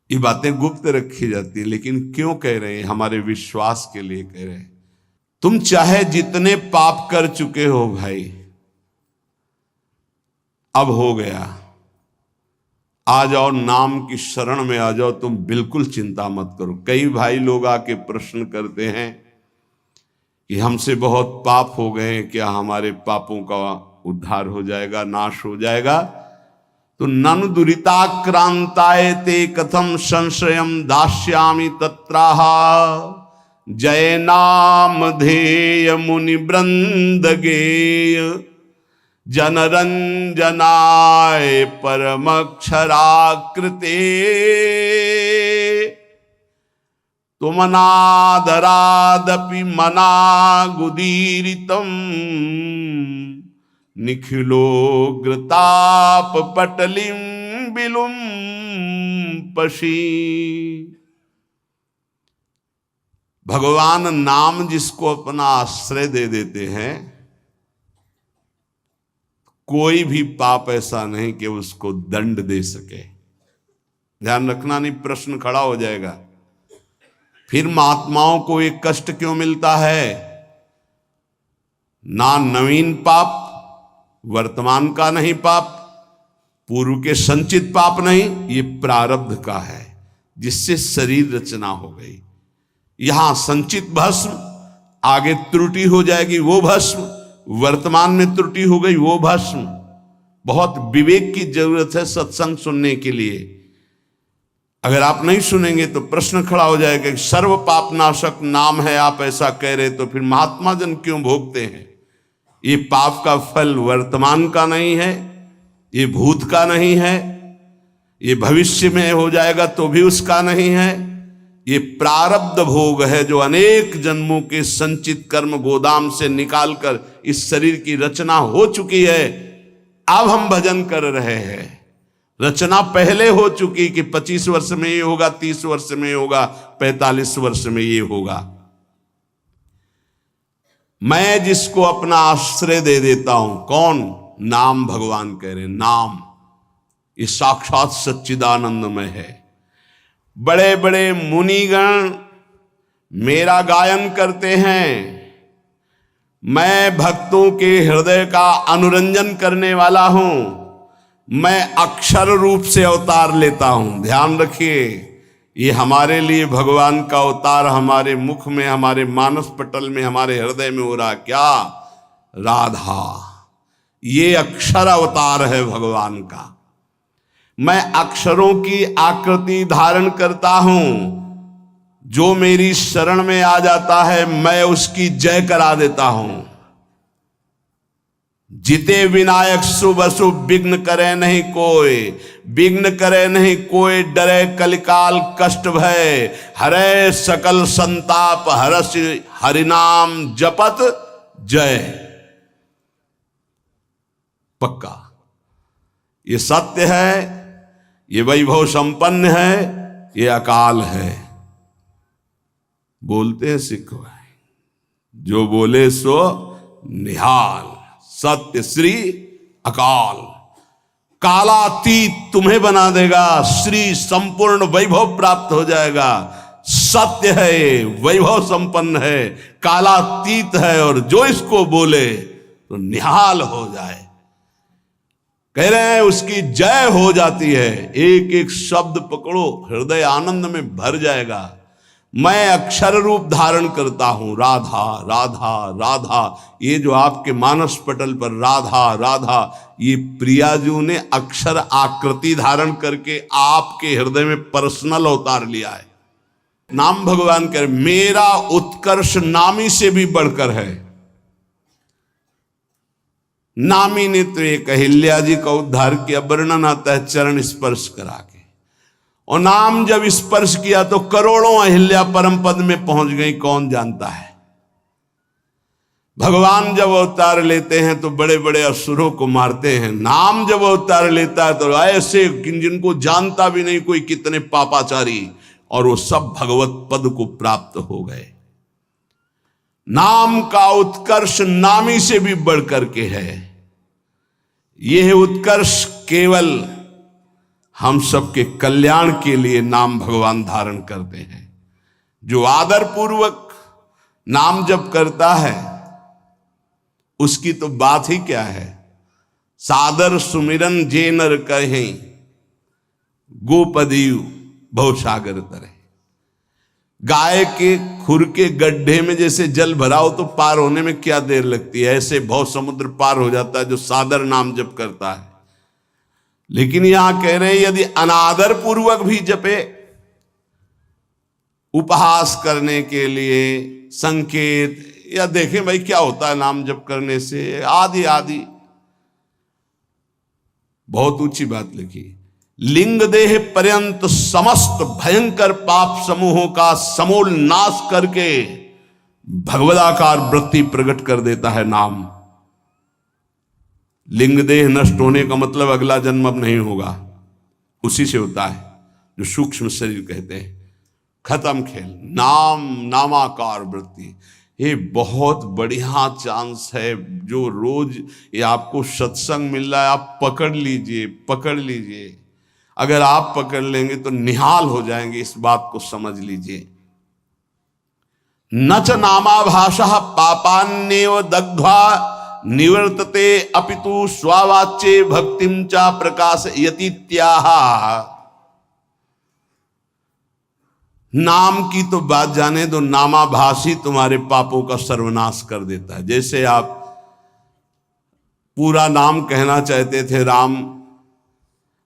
ये बातें गुप्त रखी जाती है, लेकिन क्यों कह रहे हैं? हमारे विश्वास के लिए कह रहे हैं। तुम चाहे जितने पाप कर चुके हो भाई, अब हो गया, आ जाओ, नाम की शरण में आ जाओ, तुम बिल्कुल चिंता मत करो। कई भाई लोग आके प्रश्न करते हैं कि हमसे बहुत पाप हो गए, क्या हमारे पापों का उद्धार हो जाएगा, नाश हो जाएगा? तो ननु दुरिताक्रांताय ते कथम संशयम दास्यामि तत्राह जय नाम धेय मुनि वृंद गेय जनरंजनाय परमक्षराकृते तुमनादरादपि मनागुदीरितम निखिलोग्रताप पटलिम बिलुम पशी। भगवान नाम जिसको अपना आश्रय दे देते हैं, कोई भी पाप ऐसा नहीं कि उसको दंड दे सके। ध्यान रखना, नहीं प्रश्न खड़ा हो जाएगा फिर महात्माओं को एक कष्ट क्यों मिलता है? ना नवीन पाप, वर्तमान का नहीं पाप, पूर्व के संचित पाप नहीं, ये प्रारब्ध का है जिससे शरीर रचना हो गई। यहां संचित भस्म, आगे त्रुटि हो जाएगी वो भस्म, वर्तमान में त्रुटि हो गई वो भस्म। बहुत विवेक की जरूरत है सत्संग सुनने के लिए। अगर आप नहीं सुनेंगे तो प्रश्न खड़ा हो जाएगा कि सर्व पाप नाशक नाम है, आप ऐसा कह रहे, तो फिर महात्मा जन क्यों भोगते हैं? ये पाप का फल वर्तमान का नहीं है, ये भूत का नहीं है, ये भविष्य में हो जाएगा तो भी उसका नहीं है। ये प्रारब्ध भोग है जो अनेक जन्मों के संचित कर्म गोदाम से निकालकर इस शरीर की रचना हो चुकी है। अब हम भजन कर रहे हैं, रचना पहले हो चुकी कि 25 वर्ष में ये होगा, 30 वर्ष में ये होगा, 45 वर्ष में ये होगा। मैं जिसको अपना आश्रय दे देता हूं, कौन? नाम। भगवान कह रहे नाम ये साक्षात सच्चिदानंदमय है। बड़े बड़े मुनिगण मेरा गायन करते हैं, मैं भक्तों के हृदय का अनुरंजन करने वाला हूं, मैं अक्षर रूप से अवतार लेता हूं। ध्यान रखिए, ये हमारे लिए भगवान का अवतार हमारे मुख में, हमारे मानस पटल में, हमारे हृदय में हो रहा। क्या? राधा। ये अक्षर अवतार है भगवान का। मैं अक्षरों की आकृति धारण करता हूं, जो मेरी शरण में आ जाता है मैं उसकी जय करा देता हूं। जिते विनायक शुभ अशुभ विघ्न करे नहीं कोई, विघ्न करे नहीं कोई, डरे कलिकाल कष्ट भय, हरे सकल संताप हरस हरिनाम जपत जय। पक्का ये सत्य है, ये वैभव संपन्न है, ये अकाल है। बोलते हैं सिख भाई, जो बोले सो निहाल, सत्य श्री अकाल। कालातीत तुम्हें बना देगा, श्री संपूर्ण वैभव प्राप्त हो जाएगा। सत्य है, वैभव संपन्न है, कालातीत है, और जो इसको बोले तो निहाल हो जाए। कह रहे हैं उसकी जय हो जाती है। एक एक शब्द पकड़ो, हृदय आनंद में भर जाएगा। मैं अक्षर रूप धारण करता हूं, राधा राधा राधा। ये जो आपके मानस पटल पर राधा राधा, ये प्रियाजू ने अक्षर आकृति धारण करके आपके हृदय में पर्सनल अवतार लिया है। नाम भगवान कह, मेरा उत्कर्ष नामी से भी बढ़कर है। नामी ने तो एक अहिल्या जी का उद्धार किया, वर्णन आता है चरण स्पर्श करा के, और नाम जब स्पर्श किया तो करोड़ों अहिल्या परम पद में पहुंच गई, कौन जानता है। भगवान जब अवतार लेते हैं तो बड़े बड़े असुरों को मारते हैं, नाम जब अवतार लेता है तो ऐसे जिनको जानता भी नहीं कोई, कितने पापाचारी, और वो सब भगवत पद को प्राप्त हो गए। नाम का उत्कर्ष नामी से भी बढ़कर के है। यह उत्कर्ष केवल हम सबके कल्याण के लिए नाम भगवान धारण करते हैं। जो आदर पूर्वक नाम जप करता है उसकी तो बात ही क्या है। सादर सुमिरन जे नर कहें, गोपदीव भवसागर तरे। गाय के खुर के गड्ढे में जैसे जल भरा हो तो पार होने में क्या देर लगती है, ऐसे भव समुद्र पार हो जाता है जो सादर नाम जप करता है। लेकिन यहां कह रहे हैं यदि अनादर पूर्वक भी जपे, उपहास करने के लिए, संकेत, या देखें भाई क्या होता है नाम जप करने से, आदि आदि, बहुत ऊंची बात लिखी। लिंग देह पर्यंत समस्त भयंकर पाप समूहों का समूल नाश करके भगवदाकार वृत्ति प्रकट कर देता है नाम। लिंग देह नष्ट होने का मतलब अगला जन्म अब नहीं होगा, उसी से होता है जो सूक्ष्म शरीर कहते हैं। खत्म खेल। नाम नामाकार वृत्ति, ये बहुत बढ़िया चांस है। जो रोज ये आपको सत्संग मिल रहा है, आप पकड़ लीजिए, पकड़ लीजिए। अगर आप पकड़ लेंगे तो निहाल हो जाएंगे, इस बात को समझ लीजिए। न च नामाभाषः पापान्नेव दग्ध्वा निवर्तते अपितु स्वावाच्ये भक्तिं च प्रकाशयतीत्याह। नाम की तो बात जाने दो, नामाभासी तुम्हारे पापों का सर्वनाश कर देता है। जैसे आप पूरा नाम कहना चाहते थे राम,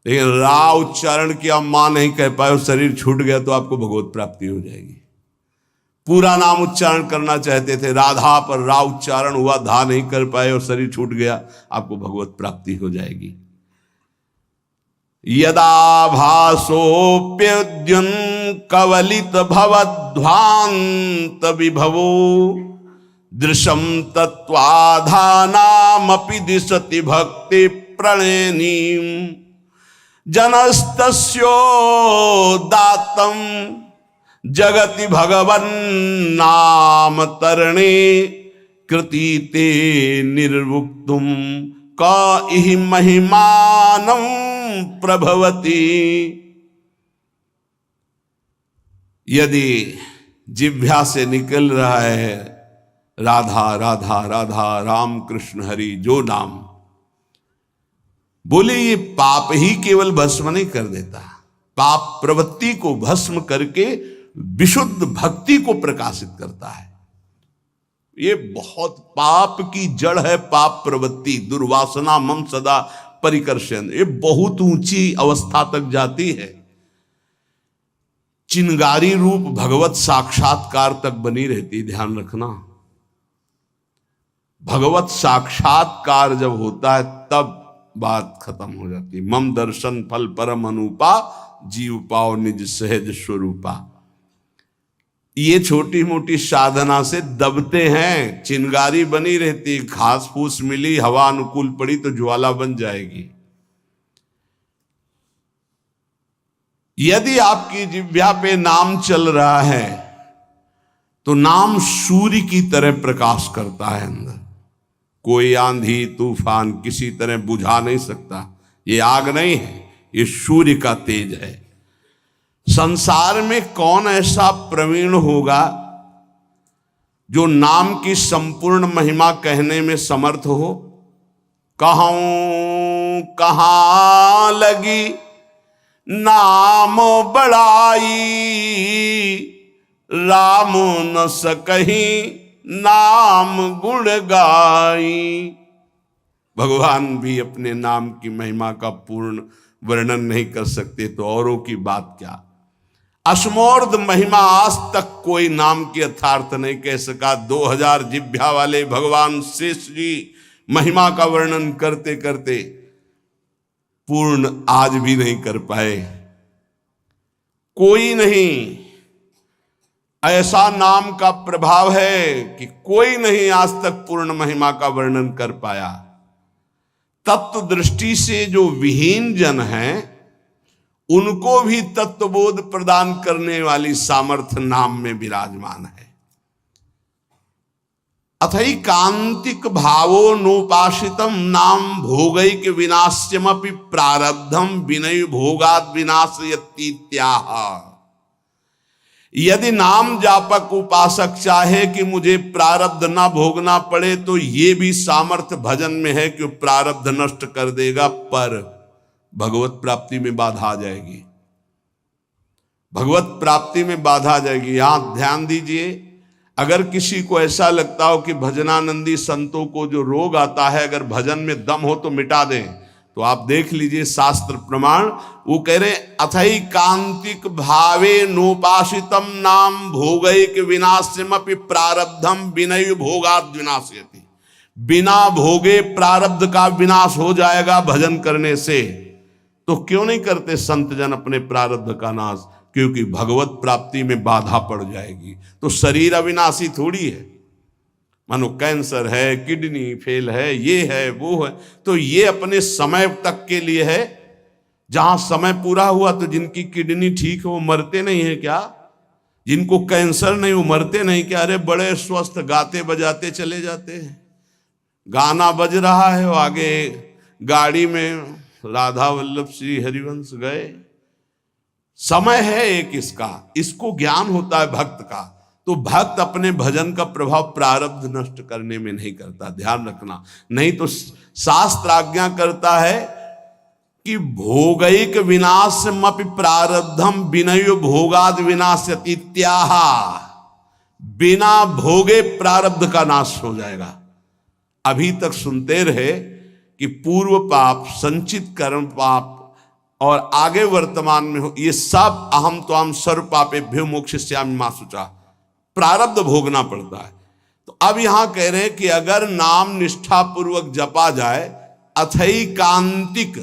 लेकिन रा उच्चारण किया, मां नहीं कह पाए और शरीर छूट गया तो आपको भगवत प्राप्ति हो जाएगी। पूरा नाम उच्चारण करना चाहते थे राधा, पर रा उच्चारण हुआ, धा नहीं कर पाए और शरीर छूट गया, आपको भगवत प्राप्ति हो जाएगी। यदा भासोप्यद्युन कवलित भवध्वांत विभवो दृशम तत्वाधानामपि दिशति भक्ति प्रणयनीम जनस्तस्योदात्तं जगति भगवन् नाम तरणे कृतीते निर्वुक्तुम का इहि महिमानं प्रभवति। यदि जिह्वा से निकल रहा है राधा राधा राधा, राम कृष्ण हरि, जो नाम बोले, ये पाप ही केवल भस्म नहीं कर देता, पाप प्रवृत्ति को भस्म करके विशुद्ध भक्ति को प्रकाशित करता है। ये बहुत पाप की जड़ है पाप प्रवृत्ति, दुर्वासना मम सदा परिकर्षण, ये बहुत ऊंची अवस्था तक जाती है। चिंगारी रूप भगवत साक्षात्कार तक बनी रहती, ध्यान रखना। भगवत साक्षात्कार जब होता है तब बात खत्म हो जाती। मम दर्शन फल परम अनुपा, जीव पाओ निज सहज स्वरूपा। ये छोटी मोटी साधना से दबते हैं, चिंगारी बनी रहती, घास फूस मिली, हवा अनुकूल पड़ी तो ज्वाला बन जाएगी। यदि आपकी जिह्वा पे नाम चल रहा है तो नाम सूर्य की तरह प्रकाश करता है अंदर। कोई आंधी तूफान किसी तरह बुझा नहीं सकता। ये आग नहीं है, ये सूर्य का तेज है। संसार में कौन ऐसा प्रवीण होगा जो नाम की संपूर्ण महिमा कहने में समर्थ हो? कहूं कहां लगी नाम बड़ाई, राम न सकहीं नाम गुण गाई। भगवान भी अपने नाम की महिमा का पूर्ण वर्णन नहीं कर सकते तो औरों की बात क्या। अश्मोर्ध महिमा आज तक कोई नाम की यथार्थ नहीं कह सका। 2000 जिह्वा वाले भगवान शेष जी महिमा का वर्णन करते करते पूर्ण आज भी नहीं कर पाए। कोई नहीं, ऐसा नाम का प्रभाव है कि कोई नहीं आज तक पूर्ण महिमा का वर्णन कर पाया। तत्व दृष्टि से जो विहीन जन हैं उनको भी तत्वबोध प्रदान करने वाली सामर्थ्य नाम में विराजमान है। अथई कांतिक भावो नोपासितम नाम भोगैक विनाश्यमपि प्रारब्धम विनय भोगाद विनाशयतीत्याह। यदि नाम जापक उपासक चाहे कि मुझे प्रारब्ध ना भोगना पड़े तो ये भी सामर्थ्य भजन में है कि प्रारब्ध नष्ट कर देगा, पर भगवत प्राप्ति में बाधा आ जाएगी। भगवत प्राप्ति में बाधा आ जाएगी। यहां ध्यान दीजिए, अगर किसी को ऐसा लगता हो कि भजनानंदी संतों को जो रोग आता है अगर भजन में दम हो तो मिटा दें, तो आप देख लीजिए शास्त्र प्रमाण, वो कह रहे अथई कांतिक भावे नोपासितम नाम भोगैक विनाश्यमपि प्रारब्धम विनय भोगाद विनाशयति। बिना भोगे प्रारब्ध का विनाश हो जाएगा भजन करने से। तो क्यों नहीं करते संत जन अपने प्रारब्ध का नाश? क्योंकि भगवत प्राप्ति में बाधा पड़ जाएगी। तो शरीर अविनाशी थोड़ी है। मानो कैंसर है, किडनी फेल है, ये है वो है, तो ये अपने समय तक के लिए है। जहां समय पूरा हुआ तो जिनकी किडनी ठीक है वो मरते नहीं है क्या? जिनको कैंसर नहीं वो मरते नहीं क्या? अरे बड़े स्वस्थ गाते बजाते चले जाते हैं। गाना बज रहा है, वो आगे गाड़ी में राधा वल्लभ श्री हरिवंश गए। समय है एक इसको ज्ञान होता है भक्त का। तो भक्त अपने भजन का प्रभाव प्रारब्ध नष्ट करने में नहीं करता, ध्यान रखना। नहीं तो शास्त्र आज्ञा करता है कि भोगैक विनाशमपि प्रारब्धम विनय भोगाद विनाशतीत्याह। बिना भोगे प्रारब्ध का नाश हो जाएगा। अभी तक सुनते रहे कि पूर्व पाप, संचित कर्म पाप और आगे वर्तमान में हो, ये सब अहम त्वाम सर्व पापेभ्यो मोक्षयिष्यामि मा शुचा, प्रारब्ध भोगना पड़ता है। तो अब यहां कह रहे हैं कि अगर नाम निष्ठा पूर्वक जपा जाए, अथई कांतिक,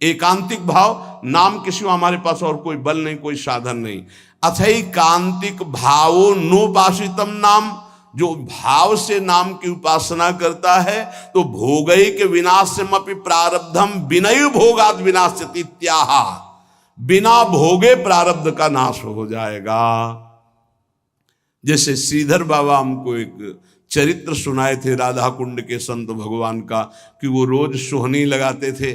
एकांतिक भाव, नाम के सिवा हमारे पास और कोई बल नहीं, कोई साधन नहीं। अथई कांतिक भावो नोपासितम नाम, जो भाव से नाम की उपासना करता है तो भोगैक विनाशमपि प्रारब्धम विनय भोगाद विनाशतीत्याह। बिना भोगे प्रारब्ध का नाश हो जाएगा। जैसे श्रीधर बाबा हमको एक चरित्र सुनाए थे राधा कुंड के संत भगवान का, कि वो रोज सोहनी लगाते थे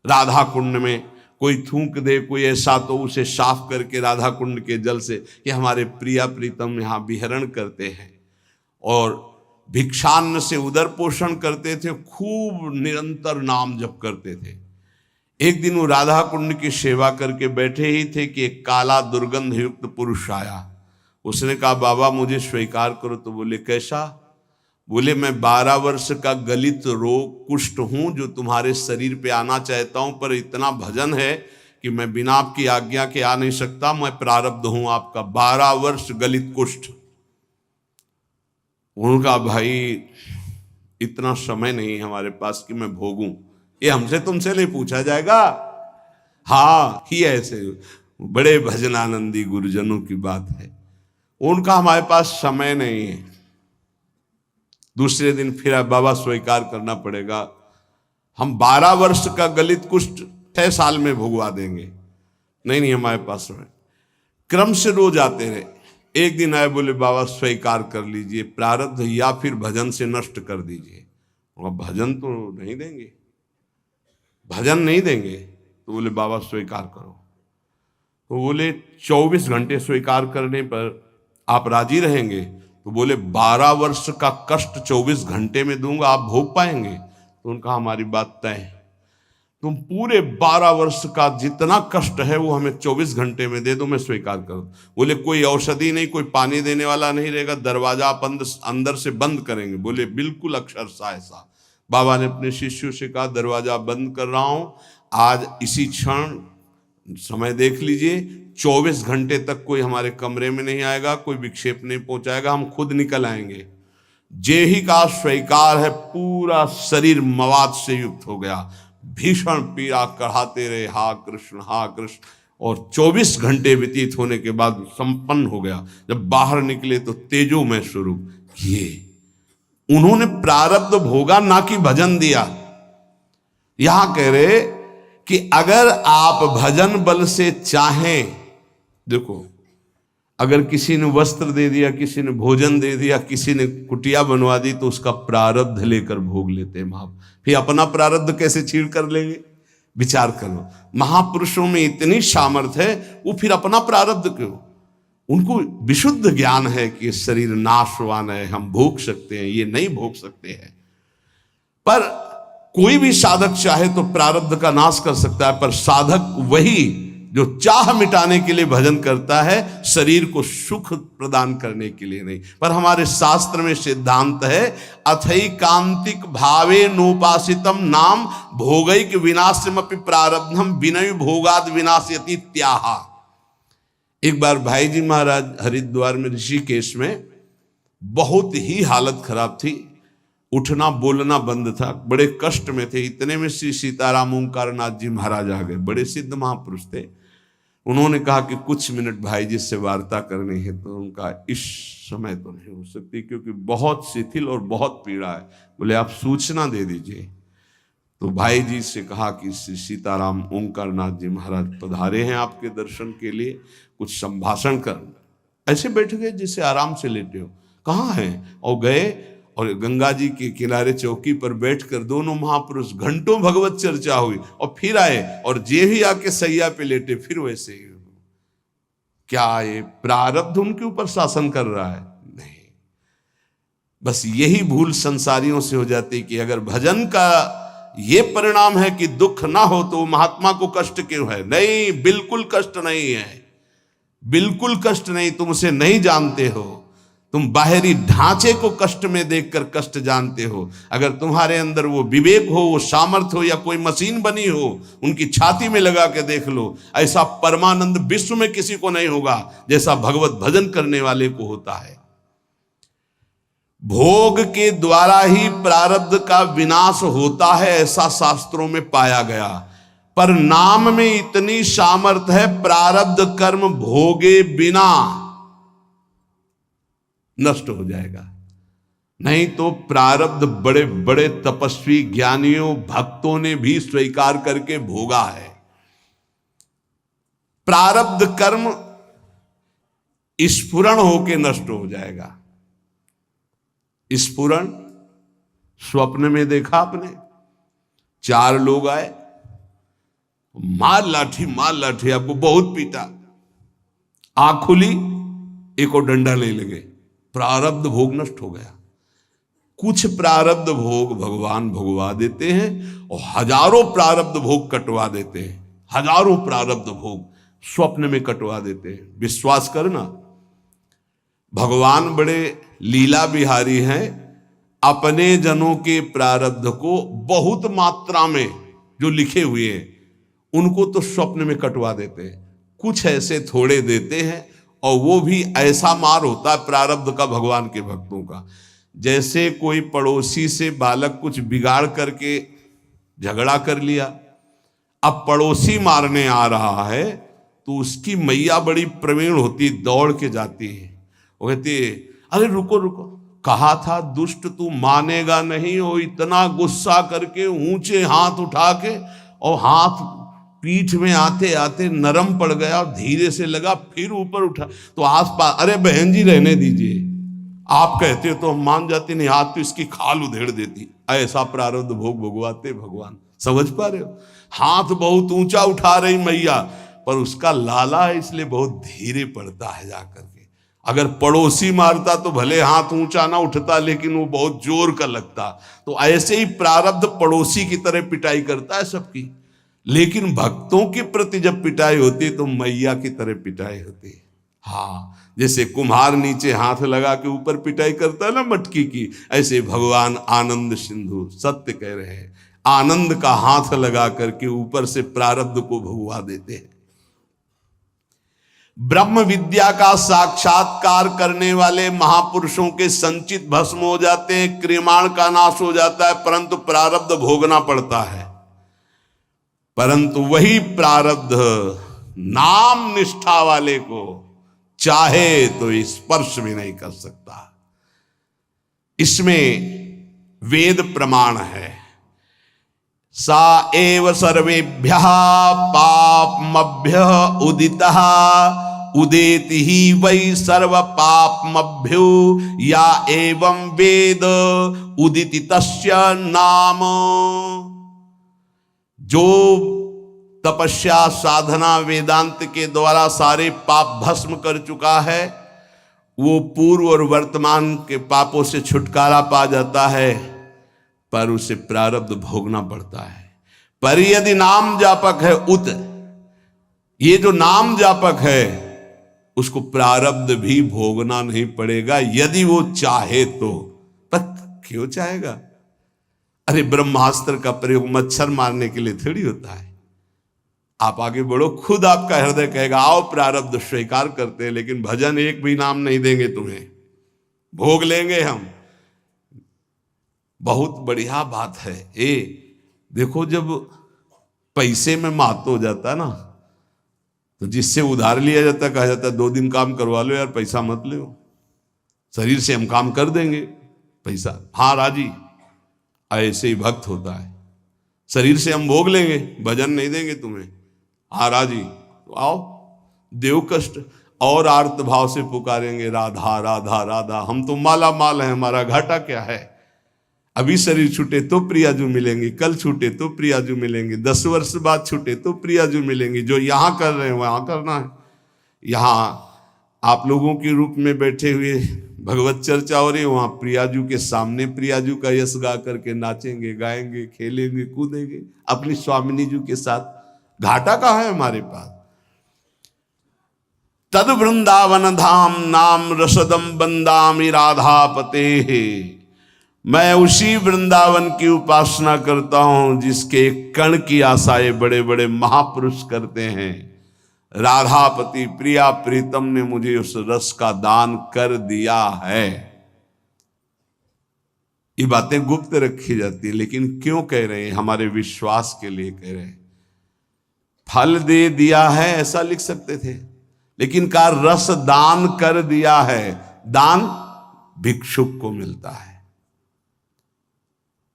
राधा कुंड में। कोई थूक दे कोई ऐसा तो उसे साफ करके राधा कुंड के जल से, कि हमारे प्रिया प्रीतम यहाँ विहरण करते हैं। और भिक्षान्न से उदर पोषण करते थे, खूब निरंतर नाम जप करते थे। एक दिन वो राधा कुंड की सेवा करके बैठे ही थे कि एक काला दुर्गंध युक्त पुरुष आया। उसने कहा बाबा मुझे स्वीकार करो। तो बोले कैसा? बोले मैं 12 वर्ष का गलित रोग कुष्ठ हूं, जो तुम्हारे शरीर पे आना चाहता हूं, पर इतना भजन है कि मैं बिना आपकी आज्ञा के आ नहीं सकता। मैं प्रारब्ध हूं आपका, 12 वर्ष गलित कुष्ठ। उनका भाई इतना समय नहीं हमारे पास कि मैं भोगूं, ये हमसे तुमसे नहीं पूछा जाएगा। हाँ, ही ऐसे बड़े भजनानंदी गुरुजनों की बात है। उनका हमारे पास समय नहीं है। दूसरे दिन फिर बाबा स्वीकार करना पड़ेगा, हम 12 वर्ष का गलित कुष्ठ 6 साल में भुगवा देंगे। नहीं हमारे पास समय। क्रम से रोज आते रहे। एक दिन आए, बोले बाबा स्वीकार कर लीजिए प्रारब्ध, या फिर भजन से नष्ट कर दीजिए। भजन तो नहीं देंगे, भजन नहीं देंगे। तो बोले बाबा स्वीकार करो। तो बोले 24 घंटे स्वीकार करने पर आप राजी रहेंगे? तो बोले 12 वर्ष का कष्ट 24 घंटे में दूंगा, आप भोग पाएंगे? तो उनका हमारी बात तय है। तुम पूरे 12 वर्ष का जितना कष्ट है वो हमें 24 घंटे में दे दो, मैं स्वीकार करूं। बोले कोई औषधि नहीं, कोई पानी देने वाला नहीं रहेगा, दरवाजा आप अंदर से बंद करेंगे? बोले बिल्कुल अक्षरशः ऐसा। बाबा ने अपने शिष्यों से कहा दरवाजा बंद कर रहा हूं, आज इसी क्षण समय देख लीजिए, 24 घंटे तक कोई हमारे कमरे में नहीं आएगा, कोई विक्षेप नहीं पहुंचाएगा, हम खुद निकल आएंगे। जे ही का स्वीकार है, पूरा शरीर मवाद से युक्त हो गया, भीषण पीड़ा कढ़ाते रहे, हा कृष्ण हा कृष्ण। और 24 घंटे व्यतीत होने के बाद संपन्न हो गया। जब बाहर निकले तो तेजोमय स्वरूप। ये उन्होंने प्रारब्ध भोगा, ना कि भजन दिया। यहां कह रहे कि अगर आप भजन बल से चाहें, देखो अगर किसी ने वस्त्र दे दिया, किसी ने भोजन दे दिया, किसी ने कुटिया बनवा दी, तो उसका प्रारब्ध लेकर भोग लेते हैं महापुरुष। फिर अपना प्रारब्ध कैसे छीड़ कर लेंगे? विचार करो, महापुरुषों में इतनी सामर्थ्य है, वो फिर अपना प्रारब्ध क्यों? उनको विशुद्ध ज्ञान है कि ये शरीर नाशवान है, हम भोग सकते हैं, ये नहीं भोग सकते हैं। पर कोई भी साधक चाहे तो प्रारब्ध का नाश कर सकता है, पर साधक वही जो चाह मिटाने के लिए भजन करता है, शरीर को सुख प्रदान करने के लिए नहीं। पर हमारे शास्त्र में सिद्धांत है, अथैकांतिक भावे नोपासितम नाम भोगैक विनाशमपि प्रारब्धम विनय भोगाद विनाशयति त्याहा। एक बार भाई जी महाराज हरिद्वार में ऋषिकेश में बहुत ही हालत खराब थी, उठना बोलना बंद था, बड़े कष्ट में थे। इतने में श्री सीताराम ओंकारनाथ जी महाराज आ गए, बड़े सिद्ध महापुरुष थे। उन्होंने कहा कि कुछ मिनट भाई जी से वार्ता करनी है। तो उनका इस समय तो नहीं हो सकती, क्योंकि बहुत शिथिल और बहुत पीड़ा है। बोले आप सूचना दे दीजिए। तो भाई जी से कहा कि श्री सीताराम ओंकारनाथ जी महाराज पधारे हैं आपके दर्शन के लिए, कुछ संभाषण कर। ऐसे बैठ गए जिससे आराम से लेटे हो। कहाँ हैं? और गए और गंगा जी के किनारे चौकी पर बैठकर दोनों महापुरुष घंटों भगवत चर्चा हुई, और फिर आए और जे ही आके सैया पे लेटे, फिर वैसे ही। क्या ये प्रारब्ध उनके ऊपर शासन कर रहा है? नहीं। बस यही भूल संसारियों से हो जाती कि अगर भजन का ये परिणाम है कि दुख ना हो तो महात्मा को कष्ट क्यों है? नहीं, बिल्कुल कष्ट नहीं है, बिल्कुल कष्ट नहीं। तुम उसे नहीं जानते हो, तुम बाहरी ढांचे को कष्ट में देखकर कष्ट जानते हो। अगर तुम्हारे अंदर वो विवेक हो, वो सामर्थ्य हो, या कोई मशीन बनी हो, उनकी छाती में लगा के देख लो, ऐसा परमानंद विश्व में किसी को नहीं होगा जैसा भगवत भजन करने वाले को होता है। भोग के द्वारा ही प्रारब्ध का विनाश होता है, ऐसा शास्त्रों में पाया गया। पर नाम में इतनी सामर्थ्य है, प्रारब्ध कर्म भोगे बिना नष्ट हो जाएगा। नहीं तो प्रारब्ध बड़े बड़े तपस्वी ज्ञानियों भक्तों ने भी स्वीकार करके भोगा है। प्रारब्ध कर्म स्फुरण होके नष्ट हो जाएगा। स्फुरण स्वप्न में देखा आपने, 4 लोग आए, मार लाठी, आपको बहुत पीटा, आंख खुली, एक और डंडा ले लगे, प्रारब्ध भोग नष्ट हो गया। कुछ प्रारब्ध भोग भगवान भोगवा देते हैं और हजारों प्रारब्ध भोग कटवा देते हैं। हजारों प्रारब्ध भोग स्वप्न में कटवा देते हैं। विश्वास करना, भगवान बड़े लीला बिहारी हैं। अपने जनों के प्रारब्ध को बहुत मात्रा में जो लिखे हुए हैं उनको तो स्वप्न में कटवा देते हैं। कुछ ऐसे थोड़े देते हैं, और वो भी ऐसा मार होता है प्रारब्ध का भगवान के भक्तों का, जैसे कोई पड़ोसी से बालक कुछ बिगाड़ करके झगड़ा कर लिया, अब पड़ोसी मारने आ रहा है तो उसकी मैया बड़ी प्रवीण होती, दौड़ के जाती है, वो कहती है अरे रुको रुको, कहा था दुष्ट तू मानेगा नहीं। वो इतना गुस्सा करके ऊंचे हाथ उठा के, और हाथ पीठ में आते आते नरम पड़ गया, और धीरे से लगा, फिर ऊपर उठा तो आसपास, अरे बहन जी रहने दीजिए, आप कहते हो तो हम मान जाते, नहीं हाथ तो इसकी खाल उधेड़ देती। ऐसा प्रारब्ध भोग भोगवाते भगवान। समझ पा रहे हो? हाथ बहुत ऊंचा उठा रही मैया, पर उसका लाला है इसलिए बहुत धीरे पड़ता है जाकर के। अगर पड़ोसी मारता तो भले हाथ ऊंचा ना उठता, लेकिन वो बहुत जोर का लगता। तो ऐसे ही प्रारब्ध पड़ोसी की तरह पिटाई करता है सबकी, लेकिन भक्तों के प्रति जब पिटाई होती तो मैया की तरह पिटाई होती। हाँ, जैसे कुम्हार नीचे हाथ लगा के ऊपर पिटाई करता है ना मटकी की, ऐसे भगवान आनंद सिंधु सत्य कह रहे हैं, आनंद का हाथ लगा करके ऊपर से प्रारब्ध को भगवा देते हैं। ब्रह्म विद्या का साक्षात्कार करने वाले महापुरुषों के संचित भस्म हो जाते हैं, क्रियमाण का नाश हो जाता है, परंतु प्रारब्ध भोगना पड़ता है। परंतु वही प्रारब्ध नाम निष्ठा वाले को चाहे तो स्पर्श भी नहीं कर सकता। इसमें वेद प्रमाण है, सा एव सर्वेभ्यः पापमभ्यः उदितः उदेति ही वै सर्व पापमभ्यो या एवं वेद उदिति तस्य नाम। जो तपस्या साधना वेदांत के द्वारा सारे पाप भस्म कर चुका है, वो पूर्व और वर्तमान के पापों से छुटकारा पा जाता है, पर उसे प्रारब्ध भोगना पड़ता है। पर यदि नाम जापक है उत, ये जो नाम जापक है उसको प्रारब्ध भी भोगना नहीं पड़ेगा यदि वो चाहे तो। पर क्यों चाहेगा? अरे ब्रह्मास्त्र का प्रयोग मच्छर मारने के लिए थोड़ी होता है। आप आगे बढ़ो, खुद आपका हृदय कहेगा आओ प्रारब्ध स्वीकार करते हैं, लेकिन भजन एक भी नाम नहीं देंगे तुम्हें, भोग लेंगे हम। बहुत बढ़िया बात है। देखो जब पैसे में मात हो जाता ना, तो जिससे उधार लिया जाता कहा जाता 2 दिन काम करवा लो यार, पैसा मत लो, शरीर से हम काम कर देंगे, पैसा हाँ राजी। ऐसे ही भक्त होता है, शरीर से हम भोग लेंगे, भजन नहीं देंगे तुम्हें, हाँ राजी तो आओ, देव कष्ट और आर्त भाव से पुकारेंगे राधा राधा राधा। हम तो माला माल है, हमारा घाटा क्या है? अभी शरीर छूटे तो प्रियाजू मिलेंगे, कल छूटे तो प्रियाजू मिलेंगे, 10 वर्ष बाद छूटे तो प्रियाजू मिलेंगे। जो यहां कर रहे हैं वहां करना है। यहां आप लोगों के रूप में बैठे हुए भगवत चर्चा हो रही है, वहां प्रियाजू के सामने प्रियाजू का यश गा करके नाचेंगे, गाएंगे, खेलेंगे, कूदेंगे अपनी स्वामिनी जी के साथ। घाटा कहाँ है हमारे पास? तद वृंदावन धाम नाम रसदम बंदामि राधापते। मैं उसी वृंदावन की उपासना करता हूं जिसके कण की आशाएं बड़े बड़े महापुरुष करते हैं। राधापति प्रिया प्रीतम ने मुझे उस रस का दान कर दिया है। ये बातें गुप्त रखी जाती है, लेकिन क्यों कह रहे हैं? हमारे विश्वास के लिए कह रहे हैं। फल दे दिया है ऐसा लिख सकते थे, लेकिन का रस दान कर दिया है। दान भिक्षुक को मिलता है।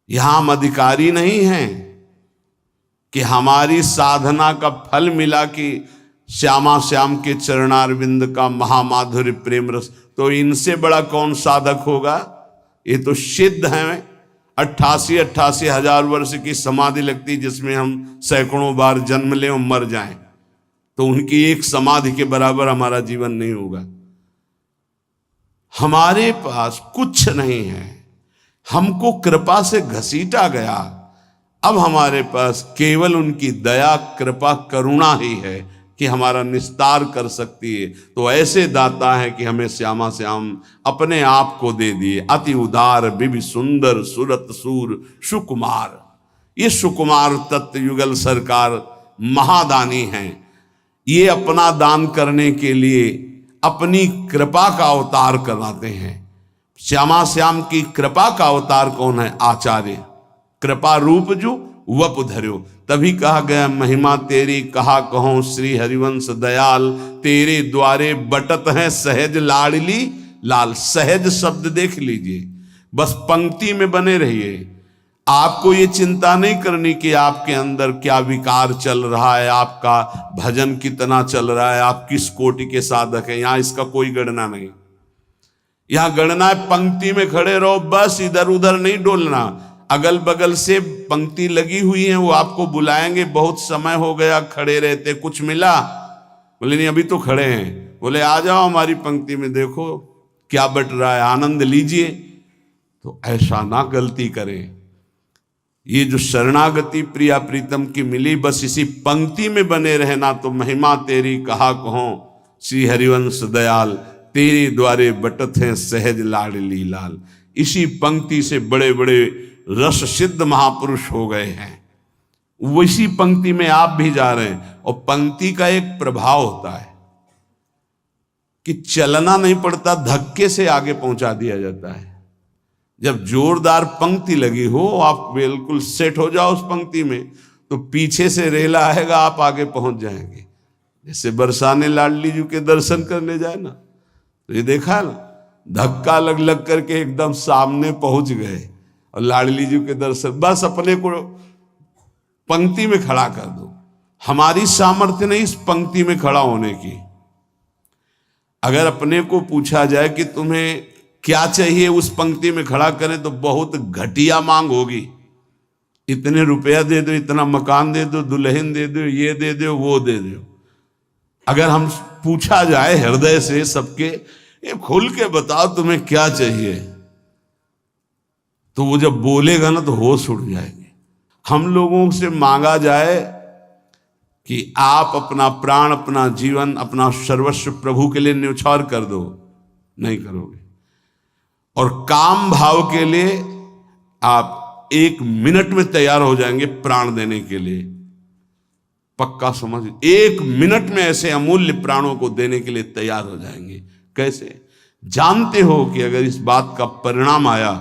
यहां हम अधिकारी नहीं हैं कि हमारी साधना का फल मिला कि श्यामा श्याम के चरणारविंद का महामाधुर्य प्रेम रस। तो इनसे बड़ा कौन साधक होगा? ये तो सिद्ध है। 88 हजार वर्ष की समाधि लगती, जिसमें हम सैकड़ों बार जन्म लें और मर जाएं, तो उनकी एक समाधि के बराबर हमारा जीवन नहीं होगा। हमारे पास कुछ नहीं है, हमको कृपा से घसीटा गया। अब हमारे पास केवल उनकी दया कृपा करुणा ही है कि हमारा निस्तार कर सकती है। तो ऐसे दाता है कि हमें श्यामा श्याम अपने आप को दे दिए। अति उदार बिबि सुंदर सुरत सूर सुकुमार। ये सुकुमार तत्व युगल सरकार महादानी हैं। ये अपना दान करने के लिए अपनी कृपा का अवतार कराते हैं। श्यामा श्याम की कृपा का अवतार कौन है? आचार्य। कृपा रूप जो वप धर्यो। तभी कहा गया महिमा तेरी कहा कहो श्री हरिवंश दयाल, तेरे द्वारे बटत है सहज लाडली लाल। सहज शब्द देख लीजिए, बस पंक्ति में बने रहिए। आपको ये चिंता नहीं करनी कि आपके अंदर क्या विकार चल रहा है, आपका भजन कितना चल रहा है, आप किस कोटि के साधक हैं। यहां इसका कोई गणना नहीं। यहां गणना है पंक्ति में खड़े रहो, बस इधर उधर नहीं डोलना। अगल बगल से पंक्ति लगी हुई है, वो आपको बुलाएंगे। बहुत समय हो गया खड़े रहते, कुछ मिला? बोले नहीं, अभी तो खड़े हैं। बोले आ जाओ हमारी पंक्ति में, देखो क्या बट रहा है, आनंद लीजिए। तो ऐसा ना गलती करें। ये जो शरणागति प्रिया प्रीतम की मिली, बस इसी पंक्ति में बने रहना। तो महिमा तेरी कहा कहो श्री हरिवंश दयाल, तेरे द्वारे बटत हैं सहज लाडली लाल। इसी पंक्ति से बड़े बड़े रस सिद्ध महापुरुष हो गए हैं। वैसी पंक्ति में आप भी जा रहे हैं। और पंक्ति का एक प्रभाव होता है कि चलना नहीं पड़ता, धक्के से आगे पहुंचा दिया जाता है। जब जोरदार पंक्ति लगी हो, आप बिल्कुल सेट हो जाओ उस पंक्ति में, तो पीछे से रेला आएगा, आप आगे पहुंच जाएंगे। जैसे बरसाने लाडली जी के दर्शन करने जाए ना, तो ये देखा ना, धक्का लग लग करके एकदम सामने पहुंच गए। और लाडली जी के दर्शन, बस अपने को पंक्ति में खड़ा कर दो। हमारी सामर्थ्य नहीं इस पंक्ति में खड़ा होने की। अगर अपने को पूछा जाए कि तुम्हें क्या चाहिए, उस पंक्ति में खड़ा करें तो बहुत घटिया मांग होगी। इतने रुपया दे दो, इतना मकान दे दो, दुल्हन दे दो, ये दे दो, वो दे दो। अगर हम पूछा जाए हृदय से सबके, ये खुल के बताओ तुम्हें क्या चाहिए, तो वो जब बोलेगा ना तो होश उड़ जाएंगे। हम लोगों से मांगा जाए कि आप अपना प्राण, अपना जीवन, अपना सर्वस्व प्रभु के लिए न्यौछावर कर दो, नहीं करोगे। और काम भाव के लिए आप 1 मिनट में तैयार हो जाएंगे प्राण देने के लिए। पक्का समझ, 1 मिनट में ऐसे अमूल्य प्राणों को देने के लिए तैयार हो जाएंगे। कैसे? जानते हो कि अगर इस बात का परिणाम आया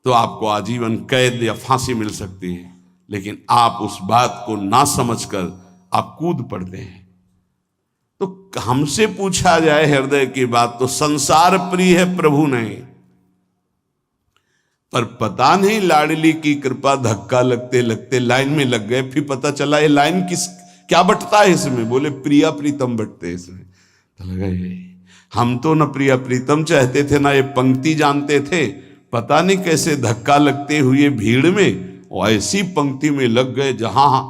तो आपको आजीवन कैद या फांसी मिल सकती है, लेकिन आप उस बात को ना समझकर आप कूद पड़ते हैं। तो हमसे पूछा जाए हृदय की बात तो संसार प्रिय है प्रभु नहीं, पर पता नहीं लाडली की कृपा धक्का लगते लगते लाइन में लग गए। फिर पता चला ये लाइन क्या बटता है इसमें, बोले प्रिया प्रीतम बटते हैं इसमें। तो लगा ये हम तो न प्रिया प्रीतम चाहते थे ना ये पंक्ति जानते थे, पता नहीं कैसे धक्का लगते हुए भीड़ में और ऐसी पंक्ति में लग गए जहां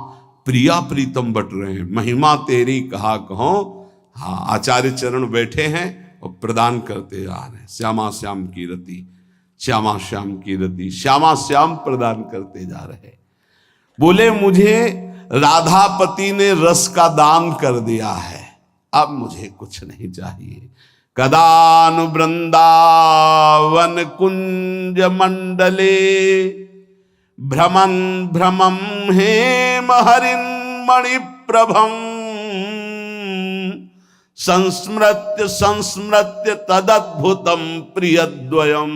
प्रिया प्रीतम बट रहे हैं। महिमा तेरी कहा कहो। हाँ, आचार्य चरण बैठे हैं और प्रदान करते जा रहे हैं। श्यामा श्याम की रति, श्यामा श्याम की रति, श्यामा श्याम प्रदान करते जा रहे। बोले मुझे राधापति ने रस का दान कर दिया है, अब मुझे कुछ नहीं चाहिए। कदानु वृंदावन कुंज मंडले भ्रमन भ्रमम हेम हरिन मणिप्रभम संस्मृत्य संस्मृत्य तदद्भुतम प्रियद्वयम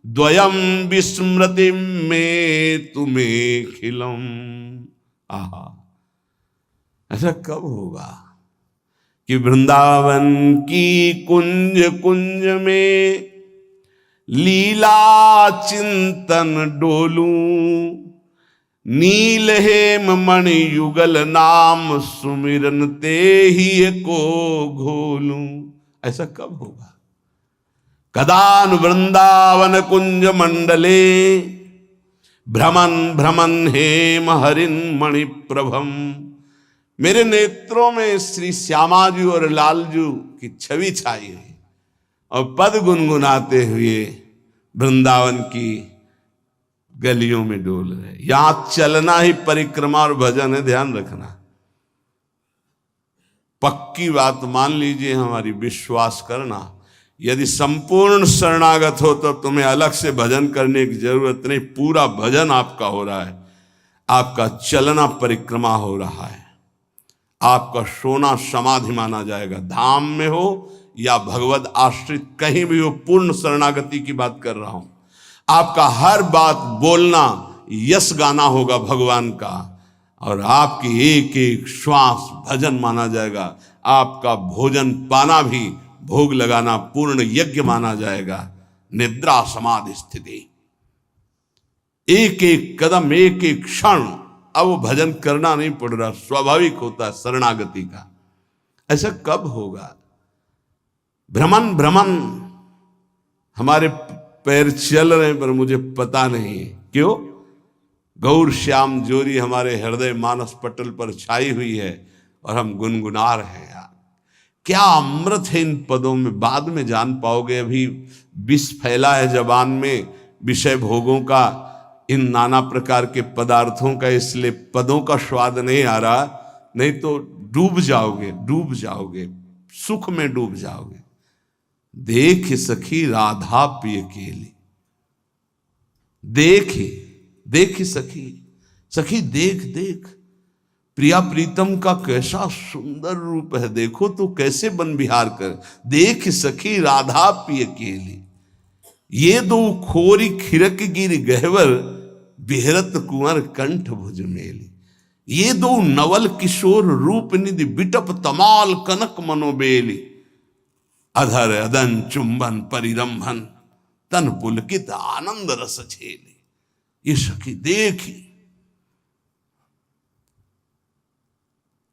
द्वयम विस्मृति में तुम्हें खिलम। आहा, ऐसा कब होगा कि वृंदावन की कुंज कुंज में लीला चिंतन डोलूं, नील हेम मणि युगल नाम सुमिरन ते ही को घोलूं। ऐसा कब होगा? कदान वृंदावन कुंज मंडले भ्रमन भ्रमन हेम हरिन मणि प्रभम। मेरे नेत्रों में श्री श्यामा जी और लालजू की छवि छाई है और पद गुनगुनाते हुए वृंदावन की गलियों में डोल रहे। यहां चलना ही परिक्रमा और भजन है, ध्यान रखना। पक्की बात मान लीजिए, हमारी विश्वास करना। यदि संपूर्ण शरणागत हो तो तुम्हें अलग से भजन करने की जरूरत नहीं। पूरा भजन आपका हो रहा है, आपका चलना परिक्रमा हो रहा है, आपका सोना समाधि माना जाएगा। धाम में हो या भगवत आश्रित कहीं भी हो, पूर्ण शरणागति की बात कर रहा हूं। आपका हर बात बोलना यश गाना होगा भगवान का, और आपकी एक एक श्वास भजन माना जाएगा। आपका भोजन पाना भी भोग लगाना पूर्ण यज्ञ माना जाएगा। निद्रा समाधि स्थिति, एक एक कदम, एक एक क्षण, अब वो भजन करना नहीं पड़ रहा, स्वाभाविक होता है शरणागति का। ऐसा कब होगा? भ्रमण भ्रमण हमारे पैर चल रहे हैं पर मुझे पता नहीं क्यों। गौर श्याम जोरी हमारे हृदय मानस पटल पर छाई हुई है और हम गुनगुना रहे हैं। यार क्या अमृत है इन पदों में, बाद में जान पाओगे। अभी विष फैला है जबान में विषय भोगों का, इन नाना प्रकार के पदार्थों का, इसलिए पदों का स्वाद नहीं आ रहा। नहीं तो डूब जाओगे, डूब जाओगे, सुख में डूब जाओगे। देख सखी राधा पिय केली, देख सखी, सखी देख देख, प्रिया प्रीतम का कैसा सुंदर रूप है, देखो तो कैसे बन विहार कर। देख सखी राधा पिय केली, ये दो खोरी खिरक गिर गहवर बिहरत कुंवर कंठ भुज मेली। ये दो नवल किशोर रूप निधि बिटप तमाल कनक मनोबेली। अधर अदन चुंबन परिरंभन तन पुलकित आनंद रस छेली। ये सखी देखी,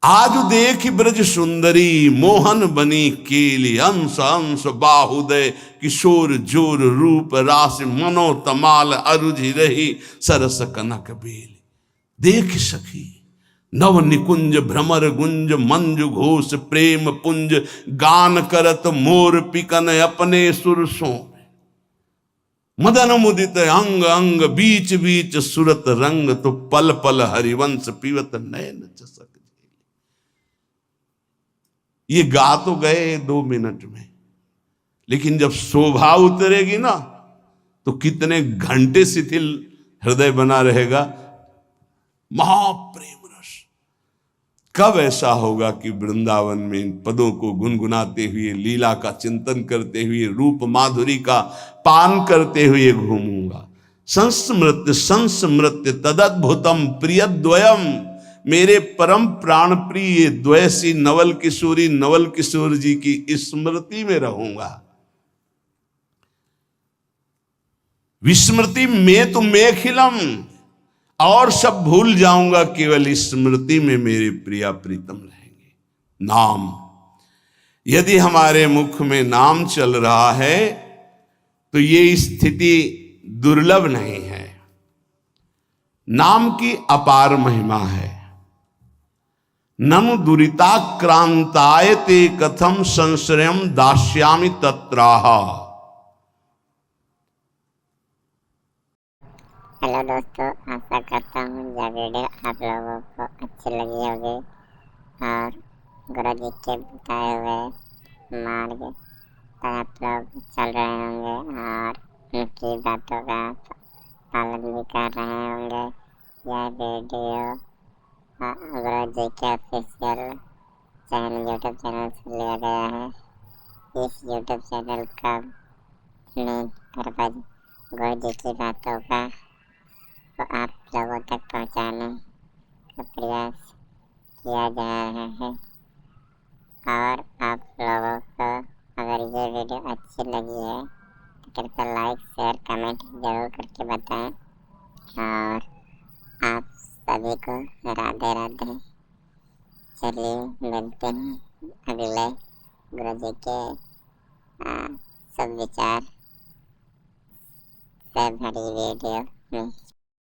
आज देख ब्रज सुंदरी मोहन बनी केली, अंश अंश बाहुदय किशोर जोर रूप रास मनो तमाल अरुझि रही सरस कनक बेली। देख सखी नव निकुंज भ्रमर गुंज मंजु घोष प्रेम पुंज, गान करत मोर पिकन अपने सुरसों, मदन मुदित अंग अंग बीच बीच सुरत रंग, तो पल पल हरिवंश पीवत नयन चसक। ये गा तो गए 2 मिनट में, लेकिन जब शोभा उतरेगी ना तो कितने घंटे शिथिल हृदय बना रहेगा। महाप्रेम रस कब ऐसा होगा कि वृंदावन में इन पदों को गुनगुनाते हुए, लीला का चिंतन करते हुए, रूप माधुरी का पान करते हुए घूमूंगा। संस्मृत्य संस्मृत्य तदद्भुतम प्रियद्वयम, मेरे परम प्राण प्रिय द्वयसी नवल किशोर जी की स्मृति में रहूंगा। विस्मृति में तो मेखिलम, और सब भूल जाऊंगा, केवल स्मृति में मेरे प्रिया प्रीतम रहेंगे। नाम, यदि हमारे मुख में नाम चल रहा है तो ये स्थिति दुर्लभ नहीं है। नाम की अपार महिमा है। ननु दुरिताक्रांताय ते कथम संश्रयम दास्यामि तत्राह। हेलो दोस्तों, आशा करता हूँ यह वीडियो आप लोगों को अच्छी लगी होगी और गुरु जी के बताए हुए मार्ग पर आप लोग चल रहे होंगे और उनकी बातों का पालन भी कर रहे होंगे। यह वीडियो गुरु जी के ऑफिशियल चैनल यूट्यूब चैनल से लिया गया है। इस यूट्यूब चैनल का मेन पर्पज गुरु जी की बातों का तो आप लोगों तक पहुंचाने का प्रयास किया जा रहा है। और आप लोगों को अगर ये वीडियो अच्छी लगी है तो कृपया लाइक शेयर कमेंट जरूर करके बताएं। और आप सभी को राधे राधे। चलिए मिलते हैं अगले गुरु जी के सब विचार से भरी वीडियो में।